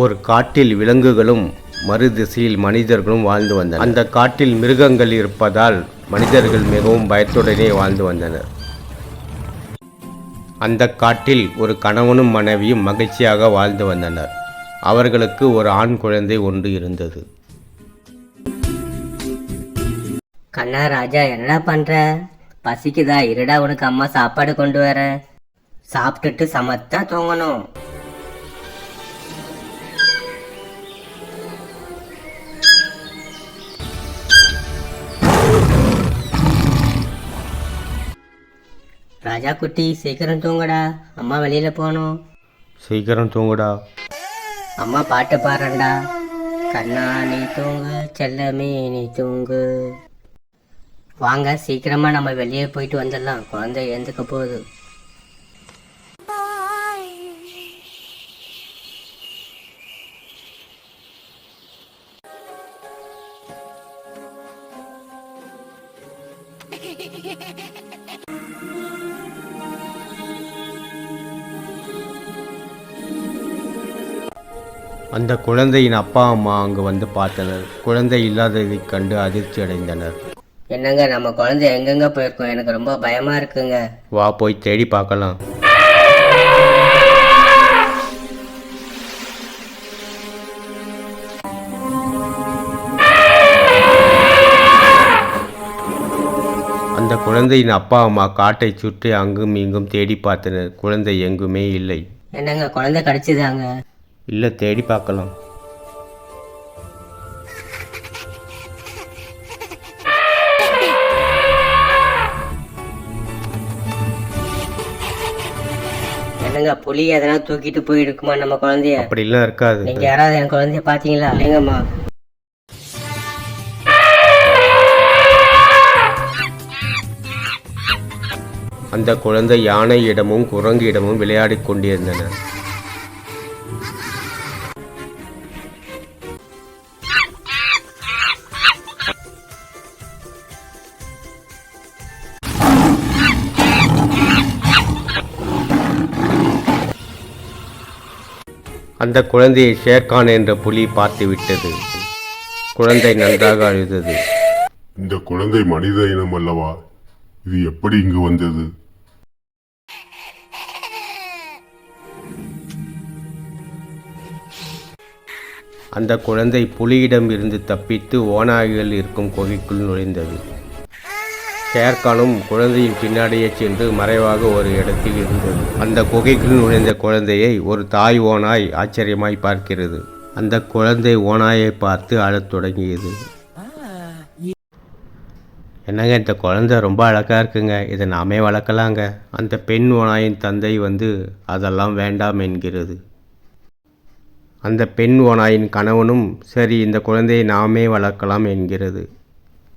ஒரு காட்டில் விலங்குகளும் மறுதிசையில் மனிதர்களும் வாழ்ந்து வந்தனர். அந்த காட்டில் மிருகங்கள் இருப்பதால் மனிதர்கள் மிகவும் பயத்துடனே வாழ்ந்து வந்தனர். அந்த காட்டில் ஒரு கணவனும் மனைவியும் மகிழ்ச்சியாக வாழ்ந்து வந்தனர். அவர்களுக்கு ஒரு ஆண் குழந்தை ஒன்று இருந்தது. கண்ணா ராஜா, என்ன பண்ற? பசிக்குதா? இருடா, உனக்கு அம்மா சாப்பாடு கொண்டு வர. சாப்பிட்டுட்டு சமத்தா தூங்கணும். ராஜா குட்டி, சீக்கிரம் தூங்குடா, அம்மா வெளியில போகணும். சீக்கிரம் தூங்குடா. அம்மா பாட்டு பாடுறா. கண்ணா நீ தூங்கு, செல்லமே நீ தூங்கு. வாங்க, சீக்கிரமா நம்ம வெளியே போயிட்டு வந்துடலாம், குழந்தை எழுந்துக்க போகுது. அந்த குழந்தையின் அப்பா அம்மா அங்கு வந்து பார்த்தனர். குழந்தை இல்லாததைக் கண்டு அதிர்ச்சி அடைந்தனர். என்னங்க, நம்ம குழந்தை எங்கெங்க போயிருக்கோம்? எனக்கு ரொம்ப பயமா இருக்குங்க. வா, போய் தேடி பார்க்கலாம். அந்த குழந்தையின் அப்பா அம்மா காட்டை சுற்றி அங்கும் இங்கும் தேடி பார்த்தனர். குழந்தை எங்குமே இல்லை. என்னங்க, குழந்தை கிடைச்சிதாங்க? இல்லை, தேடி பார்க்கலாம். என்னங்க, புலி எதனா தூக்கிட்டு போயிருக்குமா நம்ம குழந்தைய? அப்படிலாம் இருக்காது. நீங்க யாராவது என் குழந்தைய பாத்தீங்களா? இல்லைங்கம்மா. அந்த குழந்தை யானையிடமும் குரங்கிடமும் விளையாடிக் கொண்டிருந்தன. அந்த குழந்தையை ஷேர்கான் என்ற புலி பார்த்து விட்டது. குழந்தை நன்றாக அழுதது. இந்த குழந்தை மனித இனம் அல்லவா? இது எப்படி இங்கு வந்தது? அந்த குழந்தை புலியிடம் இருந்து தப்பித்து ஓநாய்கள் இருக்கும் குகைக்குள் நுழைந்தது. ஷேர்கானும் குழந்தையின் பின்னாடியே சென்று மறைவாக ஒரு இடத்தில் இருந்தது. அந்த குகைக்குள் நுழைந்த குழந்தையை ஒரு தாய் ஓநாய் ஆச்சரியமாய் பார்க்கிறது. அந்த குழந்தை ஓநாயை பார்த்து அழத் தொடங்கியது. என்னங்க, இந்த குழந்தை ரொம்ப அழகாக இருக்குங்க, இதை நாமே வளர்க்கலாங்க. அந்த பெண் ஓநாயின் தந்தை வந்து அதெல்லாம் வேண்டாம் என்கிறது. அந்த பெண் ஓநாயின் கணவனும் சரி, இந்த குழந்தையை நாமே வளர்க்கலாம் என்கிறது.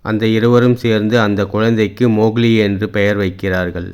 அந்த இருவரும் சேர்ந்து அந்த குழந்தைக்கு மோக்லி என்று பெயர் வைக்கிறார்கள்.